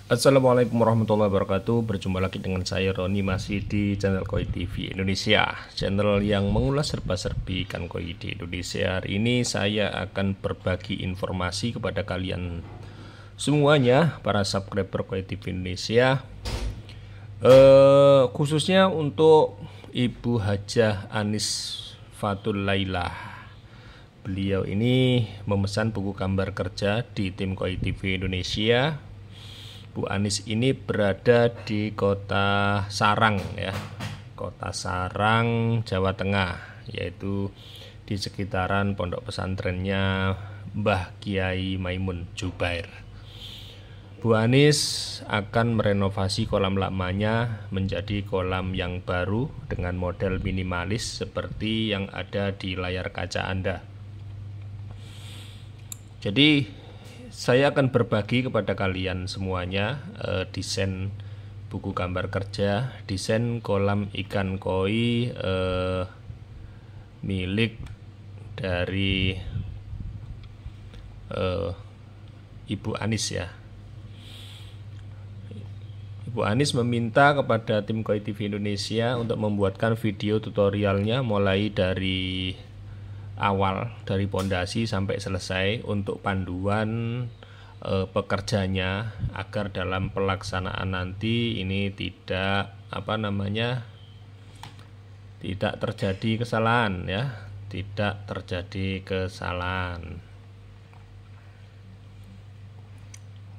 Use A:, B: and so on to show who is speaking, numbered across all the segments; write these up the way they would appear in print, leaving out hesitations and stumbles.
A: Assalamualaikum warahmatullahi wabarakatuh. Berjumpa lagi dengan saya Roni, masih di channel Koi TV Indonesia, channel yang mengulas serba-serbi ikan koi di Indonesia. Hari ini saya akan berbagi informasi kepada kalian semuanya, para subscriber Koi TV Indonesia, khususnya untuk Ibu Hajah Anis Fatul Laila. Beliau ini memesan buku gambar kerja di tim Koi TV Indonesia. Bu Anis ini berada di Kota Sarang ya, Kota Sarang, Jawa Tengah, yaitu di sekitaran pondok pesantrennya Mbah Kiai Maimun Jubair. Bu Anis akan merenovasi kolam lamanya menjadi kolam yang baru dengan model minimalis seperti yang ada di layar kaca Anda. Jadi saya akan berbagi kepada kalian semuanya desain buku gambar kerja, desain kolam ikan koi milik dari Ibu Anis ya. Ibu Anis meminta kepada tim Koi TV Indonesia untuk membuatkan video tutorialnya mulai dari awal, dari pondasi sampai selesai, untuk panduan pekerjanya, agar dalam pelaksanaan nanti ini tidak tidak terjadi kesalahan ya, tidak terjadi kesalahan.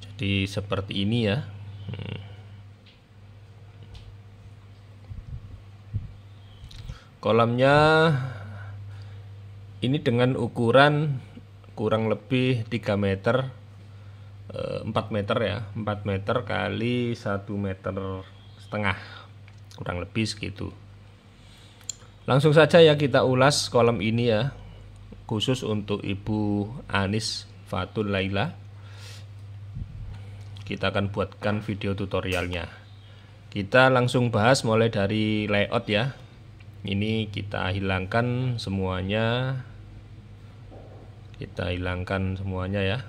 A: Jadi seperti ini ya. Kolamnya ini dengan ukuran kurang lebih 3 meter, 4 meter ya, 4 meter kali 1,5 meter, kurang lebih segitu. Langsung saja ya kita ulas kolam ini ya, khusus untuk Ibu Anis Fatul Laila. Kita akan buatkan video tutorialnya. Kita langsung bahas mulai dari layout ya. Ini kita hilangkan semuanya, ya.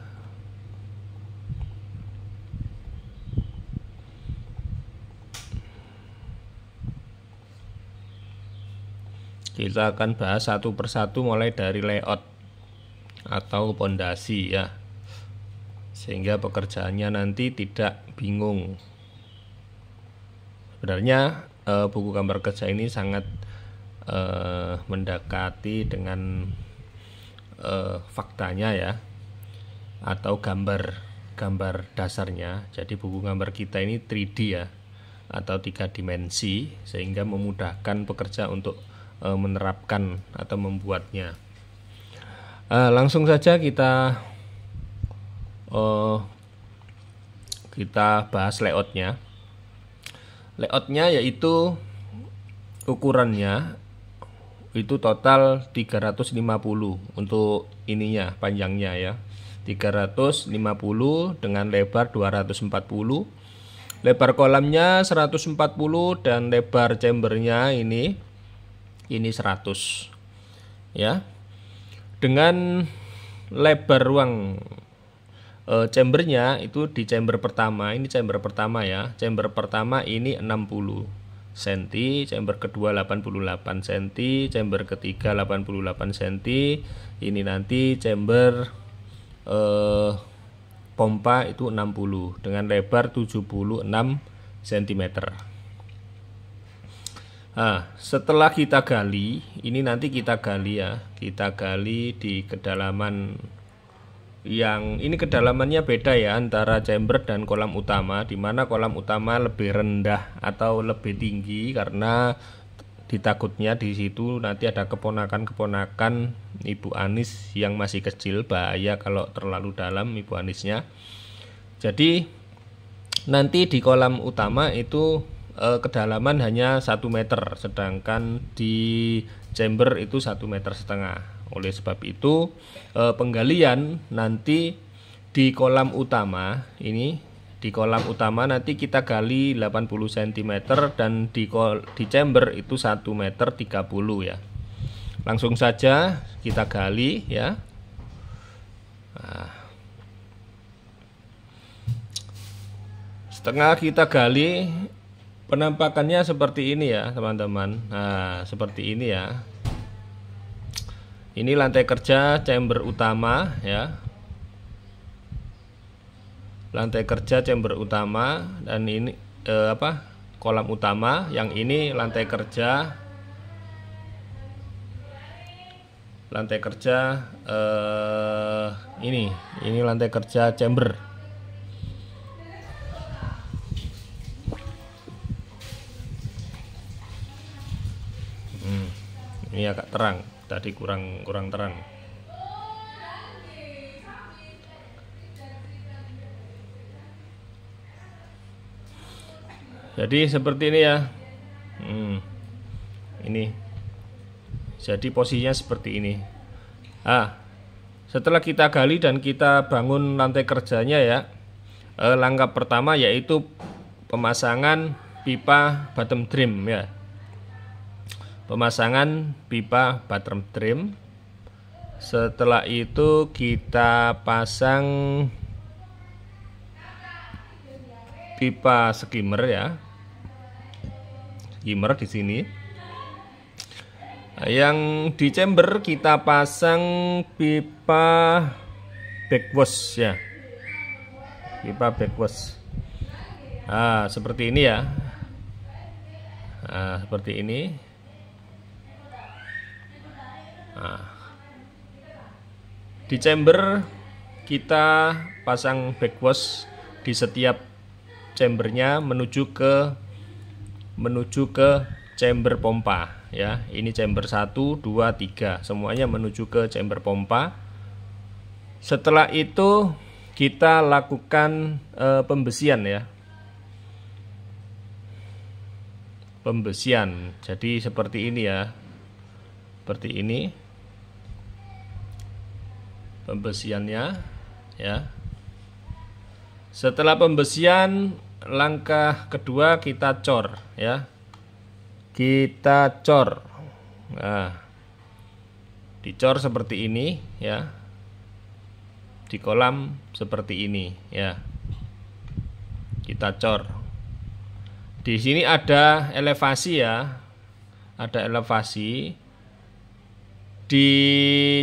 A: Kita akan bahas satu persatu mulai dari layout atau pondasi ya, sehingga pekerjaannya nanti tidak bingung. Sebenarnya buku gambar kerja ini sangat mendekati dengan faktanya ya, atau gambar dasarnya. Jadi buku gambar kita ini 3D ya, atau 3 dimensi, sehingga memudahkan pekerja untuk menerapkan atau membuatnya. Langsung saja kita bahas layoutnya. Layoutnya yaitu ukurannya itu total 350 untuk ininya, panjangnya ya, 350 dengan lebar 240, lebar kolamnya 140, dan lebar chambernya ini 100 ya. Dengan lebar ruang chambernya itu di chamber pertama, ini chamber pertama ya, chamber pertama ini 60 cm, chamber kedua 88 cm, chamber ketiga 88 cm. Ini nanti chamber pompa itu 60 dengan lebar 76 cm. Nah, setelah kita gali, ini nanti kita gali ya, kita gali di kedalaman yang ini, kedalamannya beda ya antara chamber dan kolam utama, di mana kolam utama lebih rendah atau lebih tinggi karena ditakutnya di situ nanti ada keponakan Ibu Anis yang masih kecil, bahaya kalau terlalu dalam Ibu Anisnya. Jadi nanti di kolam utama itu kedalaman hanya 1 meter, sedangkan di chamber itu 1,5 meter. Oleh sebab itu penggalian nanti di kolam utama ini, di kolam utama nanti kita gali 80 cm, dan di chamber itu 1,30 meter ya. Langsung saja kita gali ya. Nah, Setengah kita gali, penampakannya seperti ini ya teman-teman. Nah, seperti ini ya. Ini lantai kerja chamber utama ya. Lantai kerja chamber utama, dan ini kolam utama. Yang ini lantai kerja ini lantai kerja chamber. Ini agak terang, tadi kurang terang. Jadi seperti ini ya. Ini. Jadi posisinya seperti ini. Setelah kita gali dan kita bangun lantai kerjanya ya, langkah pertama yaitu pemasangan pipa bottom trim ya. Pemasangan pipa bottom trim. Setelah itu kita pasang pipa skimmer ya. Skimmer di sini. Yang di chamber kita pasang pipa backwash ya. Pipa backwash. Seperti ini ya. Seperti ini. Di chamber kita pasang backwash di setiap chambernya menuju ke chamber pompa ya. Ini chamber 1, 2, 3 semuanya menuju ke chamber pompa. Setelah itu kita lakukan pembesian ya. Pembesian. Jadi seperti ini ya. Seperti ini pembesiannya ya. Setelah pembesian, langkah kedua kita cor ya. Kita cor. Dicor seperti ini ya. Di kolam seperti ini ya. Kita cor. Di sini ada elevasi ya. Ada elevasi. Di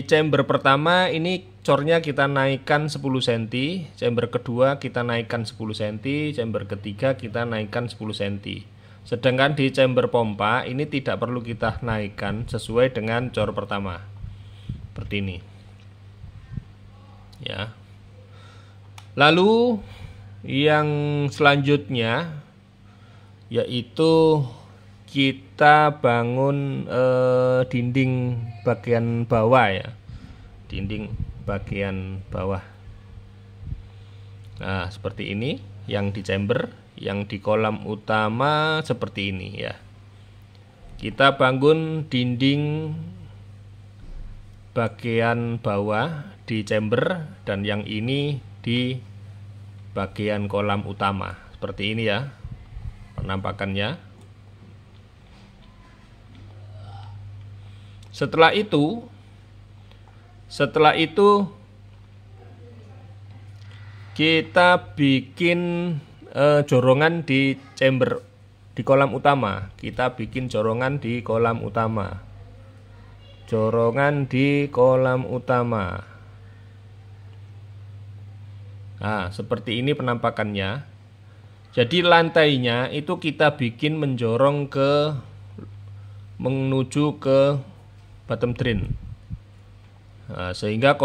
A: chamber pertama ini cornya kita naikkan 10 cm, chamber kedua kita naikkan 10 cm, chamber ketiga kita naikkan 10 cm. Sedangkan di chamber pompa ini tidak perlu kita naikkan sesuai dengan cor pertama. Seperti ini. Ya. Lalu yang selanjutnya yaitu kita bangun dinding bagian bawah ya. Dinding bagian bawah. Nah, seperti ini yang di chamber, yang di kolam utama seperti ini ya. Kita bangun dinding bagian bawah di chamber, dan yang ini di bagian kolam utama. Seperti ini ya penampakannya. Setelah itu kita bikin jorongan di chamber di kolam utama. Kita bikin jorongan di kolam utama. Jorongan di kolam utama. Nah, seperti ini penampakannya. Jadi lantainya itu kita bikin menjorong menuju ke bottom drain. Nah, sehingga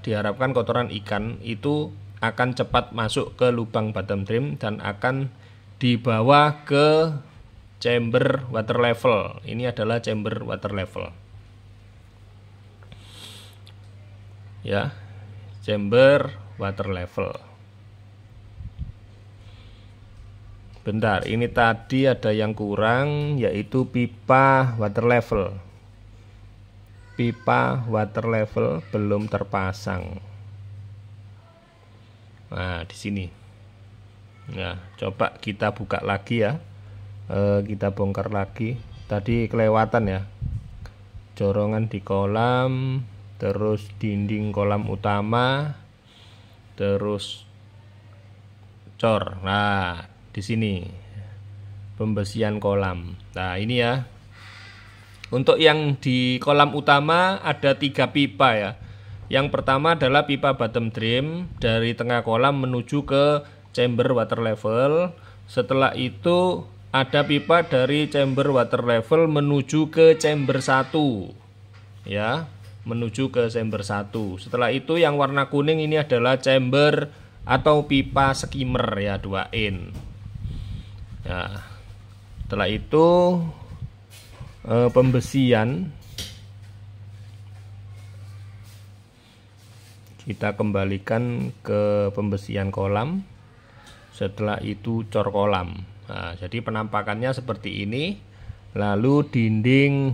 A: diharapkan kotoran ikan itu akan cepat masuk ke lubang bottom drain dan akan dibawa ke chamber water level. Ini adalah chamber water level. Ya, chamber water level. Bentar, ini tadi ada yang kurang, yaitu pipa water level. Pipa water level belum terpasang. Nah, di sini. Nah, coba kita buka lagi ya. Kita bongkar lagi. Tadi kelewatan ya. Jorongan di kolam, terus dinding kolam utama, terus cor. Nah, di sini pembesian kolam. Nah, ini ya. Untuk yang di kolam utama ada 3 pipa ya. Yang pertama adalah pipa bottom drain dari tengah kolam menuju ke chamber water level. Setelah itu ada pipa dari chamber water level menuju ke chamber 1. Ya, menuju ke chamber 1. Setelah itu yang warna kuning ini adalah chamber atau pipa skimmer ya, 2 in. Nah, setelah itu pembesian kita kembalikan ke pembesian kolam. Setelah itu cor kolam. Nah, jadi penampakannya seperti ini. Lalu dinding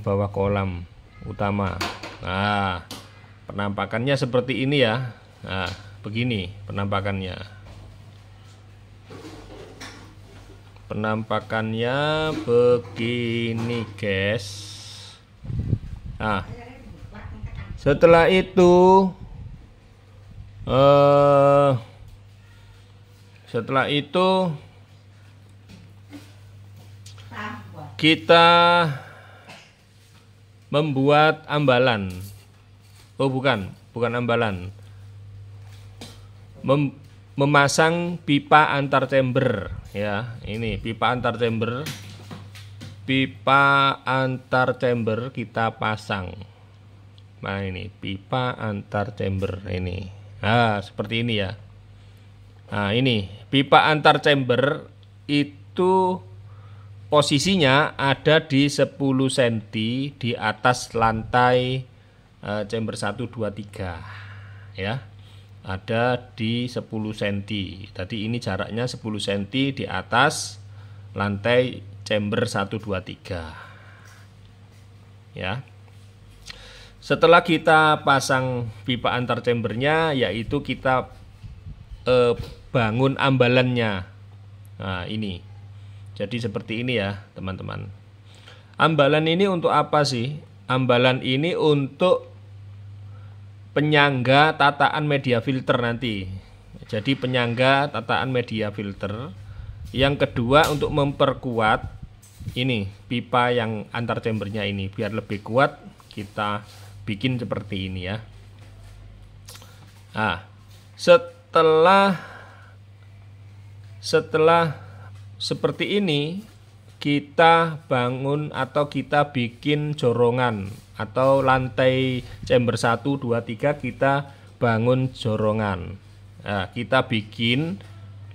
A: bawah kolam utama. Nah, penampakannya seperti ini ya. Nah, begini penampakannya. Penampakannya begini guys. Nah, setelah itu kita membuat ambalan. Oh, bukan ambalan. Memasang pipa antar chamber ya. Ini pipa antar chamber. Pipa antar chamber kita pasang. Nah, ini pipa antar chamber ini. Nah, seperti ini ya. Nah, ini pipa antar chamber itu posisinya ada di 10 cm di atas lantai chamber 1 2 3 ya. Ada di 10 cm. Tadi ini jaraknya 10 cm di atas lantai chamber 1 2 3. Ya. Setelah kita pasang pipa antar chambernya, yaitu kita bangun ambalannya. Nah, ini. Jadi seperti ini ya, teman-teman. Ambalan ini untuk apa sih? Ambalan ini untuk penyangga tataan media filter nanti. Jadi penyangga tataan media filter. Yang kedua untuk memperkuat ini pipa yang antar chambernya ini biar lebih kuat, kita bikin seperti ini ya. Nah, setelah seperti ini kita bangun atau kita bikin jorongan atau lantai chamber 1 2 3 kita bangun jorongan. Nah, kita bikin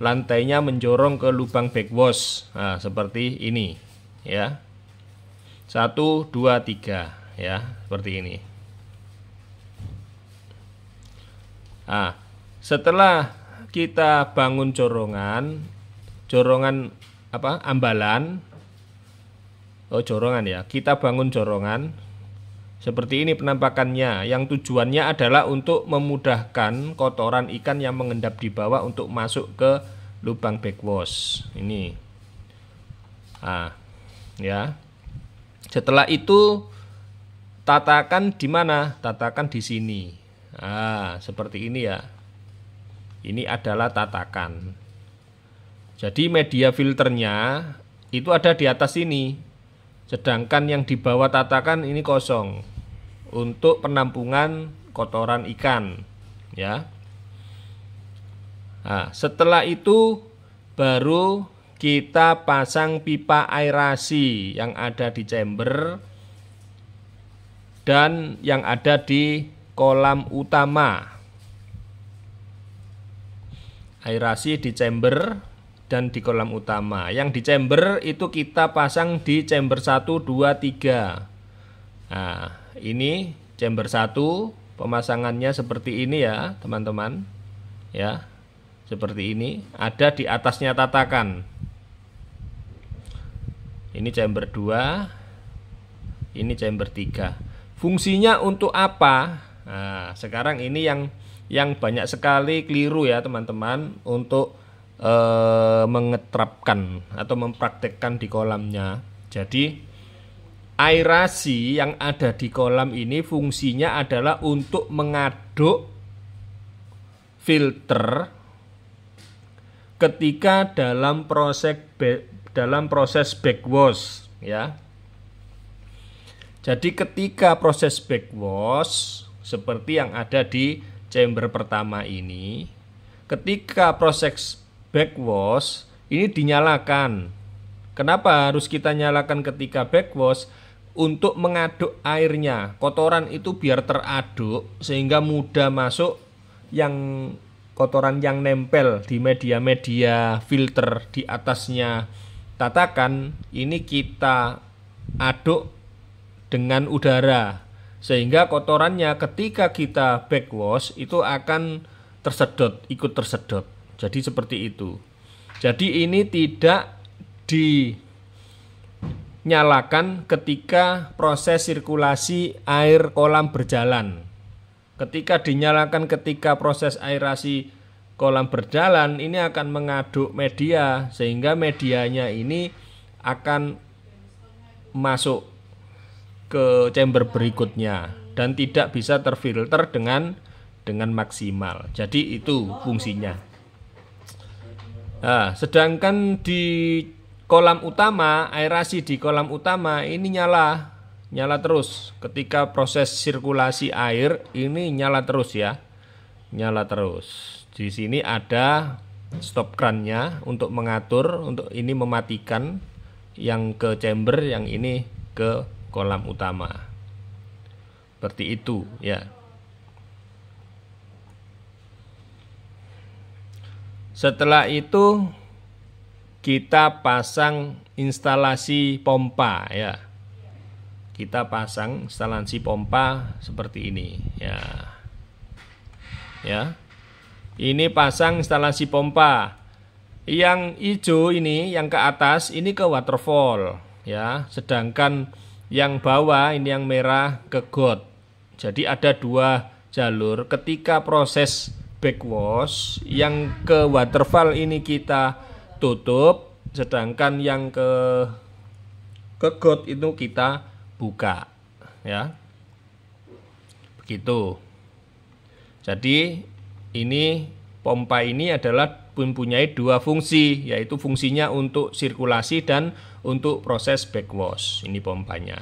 A: lantainya menjorong ke lubang backwash. Nah, seperti ini ya. 1 2 3 ya, seperti ini. Nah, setelah kita bangun jorongan apa? Ambalan. Oh, jorongan ya. Kita bangun jorongan. Seperti ini penampakannya. Yang tujuannya adalah untuk memudahkan kotoran ikan yang mengendap di bawah untuk masuk ke lubang backwash. Ini. Nah, ya. Setelah itu tatakan di mana? Tatakan di sini. Nah, seperti ini ya. Ini adalah tatakan. Jadi media filternya itu ada di atas sini. Sedangkan yang di bawah tatakan ini kosong untuk penampungan kotoran ikan ya. Nah, setelah itu baru kita pasang pipa aerasi yang ada di chamber dan yang ada di kolam utama. Aerasi di chamber dan di kolam utama. Yang di chamber itu kita pasang di chamber 1 2 3. Nah, ini chamber 1, pemasangannya seperti ini ya, teman-teman. Ya. Seperti ini, ada di atasnya tatakan. Ini chamber 2. Ini chamber 3. Fungsinya untuk apa? Nah, sekarang ini yang banyak sekali keliru ya, teman-teman, untuk mengeterapkan atau mempraktekkan di kolamnya. Jadi aerasi yang ada di kolam ini fungsinya adalah untuk mengaduk filter ketika dalam proses backwash ya. Jadi ketika proses backwash seperti yang ada di chamber pertama ini, ketika proses backwash ini dinyalakan. Kenapa harus kita nyalakan ketika backwash? Untuk mengaduk airnya, kotoran itu biar teraduk sehingga mudah masuk yang kotoran yang nempel di media-media filter di atasnya tatakan. Ini kita aduk dengan udara sehingga kotorannya ketika kita backwash itu akan tersedot, ikut tersedot. Jadi seperti itu. Jadi ini tidak dinyalakan ketika proses sirkulasi air kolam berjalan. Ketika dinyalakan ketika proses aerasi kolam berjalan, ini akan mengaduk media sehingga medianya ini akan masuk ke chamber berikutnya dan tidak bisa terfilter dengan maksimal. Jadi itu fungsinya. Nah, sedangkan di kolam utama, aerasi di kolam utama ini nyala terus. Ketika proses sirkulasi air ini nyala terus ya. Nyala terus. Di sini ada stop krannya untuk mengatur, untuk ini mematikan yang ke chamber, yang ini ke kolam utama. Seperti itu ya. Setelah itu kita pasang instalasi pompa ya. Kita pasang instalasi pompa seperti ini ya. Ya. Ini pasang instalasi pompa. Yang hijau ini, yang ke atas ini ke waterfall ya. Sedangkan yang bawah ini yang merah ke got. Jadi ada dua jalur. Ketika proses backwash, yang ke waterfall ini kita tutup, sedangkan yang ke got itu kita buka ya. Begitu. Jadi ini pompa ini adalah mempunyai dua fungsi, yaitu fungsinya untuk sirkulasi dan untuk proses backwash. Ini pompanya.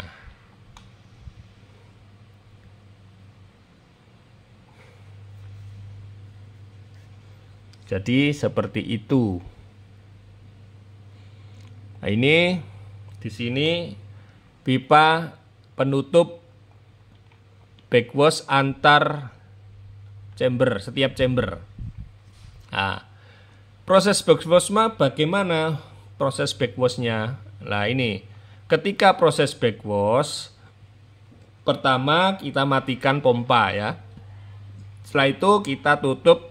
A: Jadi seperti itu. Nah, ini di sini pipa penutup backwash antar chamber, setiap chamber. Nah, proses backwash bagaimana proses backwashnya? Nah ini, ketika proses backwash, pertama kita matikan pompa ya. Setelah itu kita tutup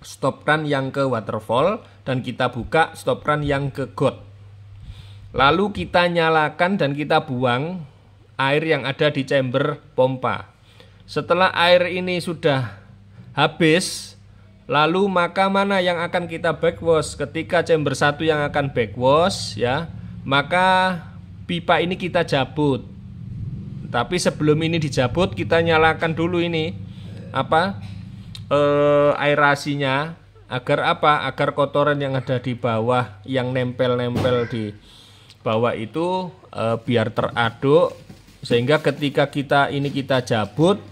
A: stop run yang ke waterfall dan kita buka stop run yang ke got. Lalu kita nyalakan dan kita buang air yang ada di chamber pompa. Setelah air ini sudah habis, lalu maka mana yang akan kita backwash? Ketika chamber 1 yang akan backwash ya, maka pipa ini kita jabut. Tapi sebelum ini dijabut, kita nyalakan dulu ini aerasinya. Agar apa? Agar kotoran yang ada di bawah, yang nempel-nempel di bawah itu biar teraduk, sehingga ketika kita jabut,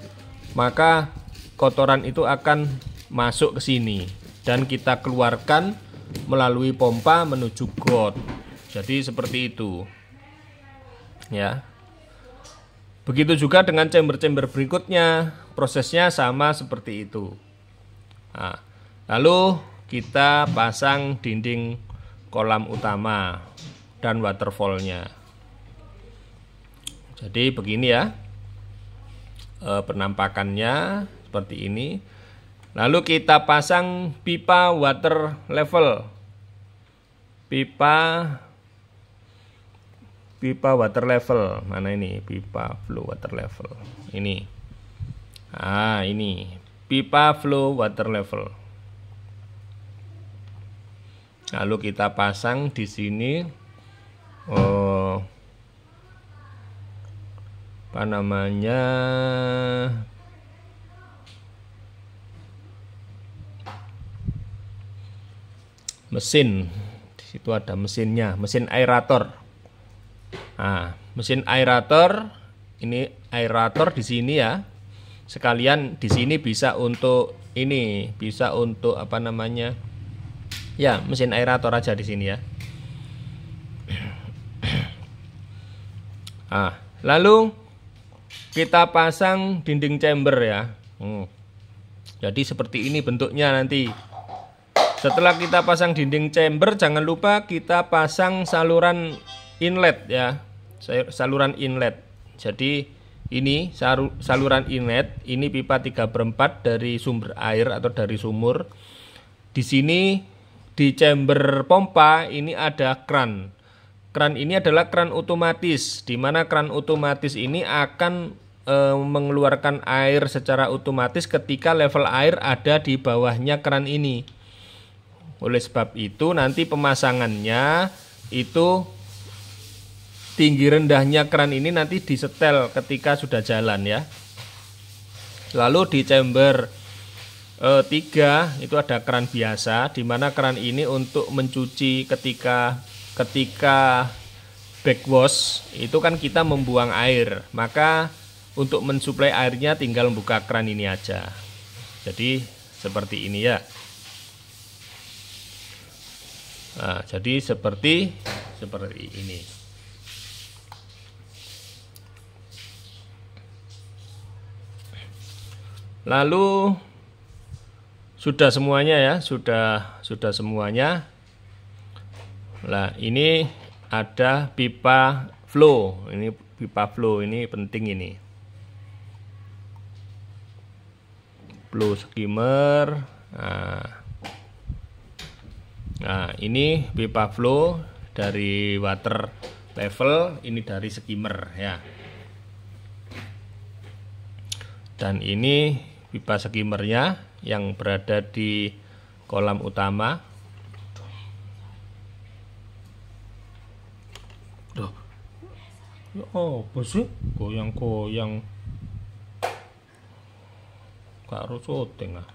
A: maka kotoran itu akan masuk ke sini dan kita keluarkan melalui pompa menuju got. Jadi seperti itu ya. Begitu juga dengan chamber-chamber berikutnya, prosesnya sama seperti itu. Nah, lalu kita pasang dinding kolam utama dan waterfallnya. Jadi begini ya penampakannya, seperti ini. Lalu kita pasang pipa water level. Pipa water level. Mana ini? Pipa flow water level. Ini. Ah, ini. Pipa flow water level. Lalu kita pasang di sini apa namanya, mesin. Di situ ada mesinnya, mesin aerator. Nah, mesin aerator ini aerator di sini ya. Sekalian di sini bisa untuk ini, bisa untuk apa namanya? Ya, mesin aerator aja di sini ya. Nah, lalu kita pasang dinding chamber ya. Jadi seperti ini bentuknya nanti. Setelah kita pasang dinding chamber, jangan lupa kita pasang saluran inlet ya. Saluran inlet. Jadi ini saluran inlet, ini pipa 3/4 dari sumber air atau dari sumur. Di sini di chamber pompa ini ada kran. Kran ini adalah kran otomatis, di mana kran otomatis ini akan mengeluarkan air secara otomatis ketika level air ada di bawahnya kran ini. Oleh sebab itu nanti pemasangannya itu tinggi rendahnya kran ini nanti disetel ketika sudah jalan ya. Lalu di chamber 3 itu ada kran biasa, di mana kran ini untuk mencuci ketika backwash itu kan kita membuang air, maka untuk mensuplai airnya tinggal membuka kran ini aja. Jadi seperti ini ya. Nah, jadi seperti ini. Lalu sudah semuanya ya, sudah semuanya. Nah, ini ada pipa flow. Ini pipa flow ini penting ini. Flow skimmer. Nah, ini pipa flow dari water level, ini dari skimmer ya. Dan ini pipa skimmernya yang berada di kolam utama. Oh, bos goyang-goyang. Karo syuting ah.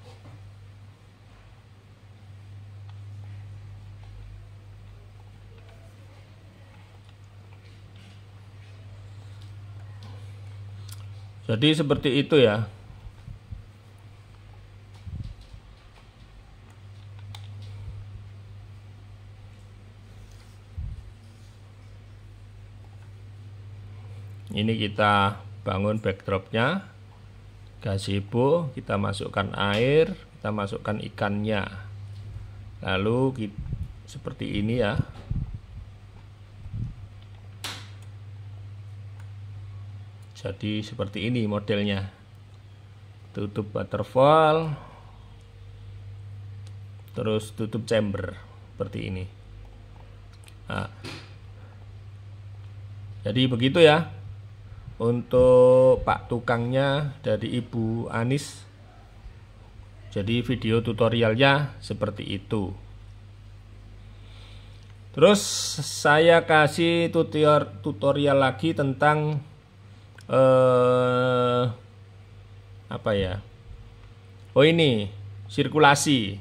A: Jadi seperti itu ya. Ini kita bangun backdropnya, gazebo, kita masukkan air, kita masukkan ikannya. Lalu seperti ini ya. Jadi seperti ini modelnya. Tutup waterfall, terus tutup chamber seperti ini. Nah, jadi begitu ya untuk Pak tukangnya dari Ibu Anis. Jadi video tutorialnya seperti itu. Terus saya kasih tutorial lagi tentang apa ya? Oh, ini sirkulasi.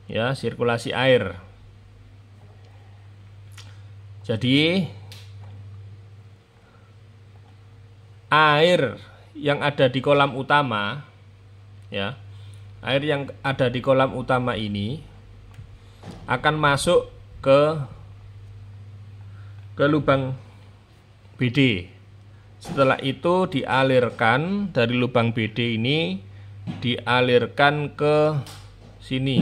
A: Ya, sirkulasi air. Jadi air yang ada di kolam utama ya, air yang ada di kolam utama ini akan masuk ke lubang BD. Setelah itu dialirkan dari lubang BD ini, dialirkan ke sini.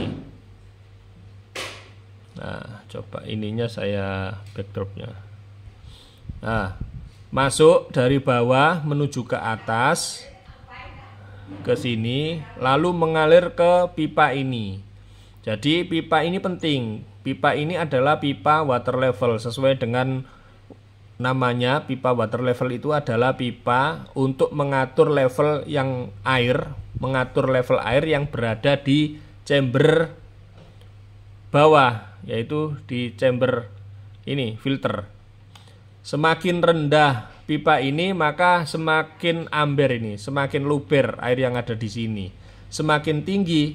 A: Nah, coba ininya saya backdropnya. Nah, masuk dari bawah menuju ke atas ke sini, lalu mengalir ke pipa ini. Jadi pipa ini penting. Pipa ini adalah pipa water level. Sesuai dengan namanya, pipa water level itu adalah pipa untuk mengatur level yang air, mengatur level air yang berada di chamber bawah, yaitu di chamber ini filter. Semakin rendah pipa ini, maka semakin amber ini, semakin luber air yang ada di sini. Semakin tinggi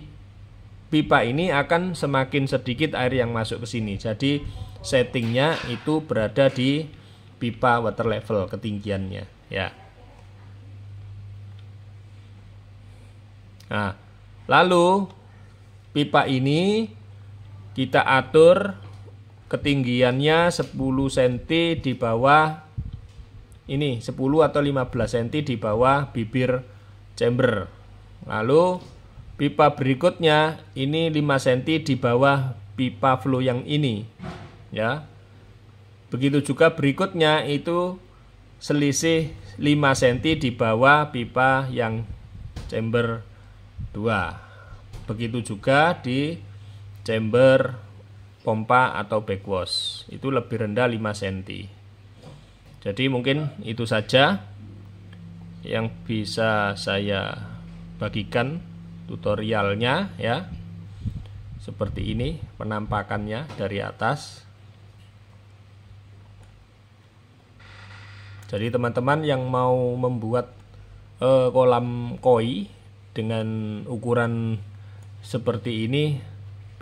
A: pipa ini akan semakin sedikit air yang masuk ke sini. Jadi settingnya itu berada di pipa water level ketinggiannya ya. Nah, lalu pipa ini kita atur ketinggiannya 10 cm di bawah ini, 10 atau 15 cm di bawah bibir chamber. Lalu pipa berikutnya ini 5 cm di bawah pipa flow yang ini ya. Begitu juga berikutnya itu selisih 5 cm di bawah pipa yang chamber 2. Begitu juga di chamber pompa atau backwash, itu lebih rendah 5 cm. Jadi mungkin itu saja yang bisa saya bagikan tutorialnya ya. Seperti ini penampakannya dari atas. Jadi teman-teman yang mau membuat kolam koi dengan ukuran seperti ini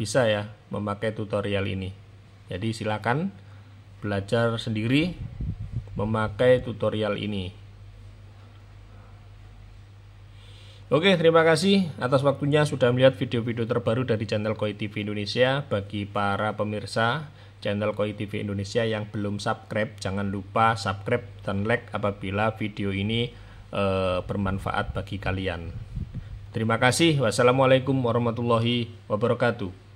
A: bisa ya memakai tutorial ini. Jadi silakan belajar sendiri memakai tutorial ini. Oke, terima kasih atas waktunya sudah melihat video-video terbaru dari channel Koi TV Indonesia. Bagi para pemirsa channel Koi TV Indonesia yang belum subscribe, jangan lupa subscribe dan like apabila video ini bermanfaat bagi kalian. Terima kasih. Wassalamualaikum warahmatullahi wabarakatuh.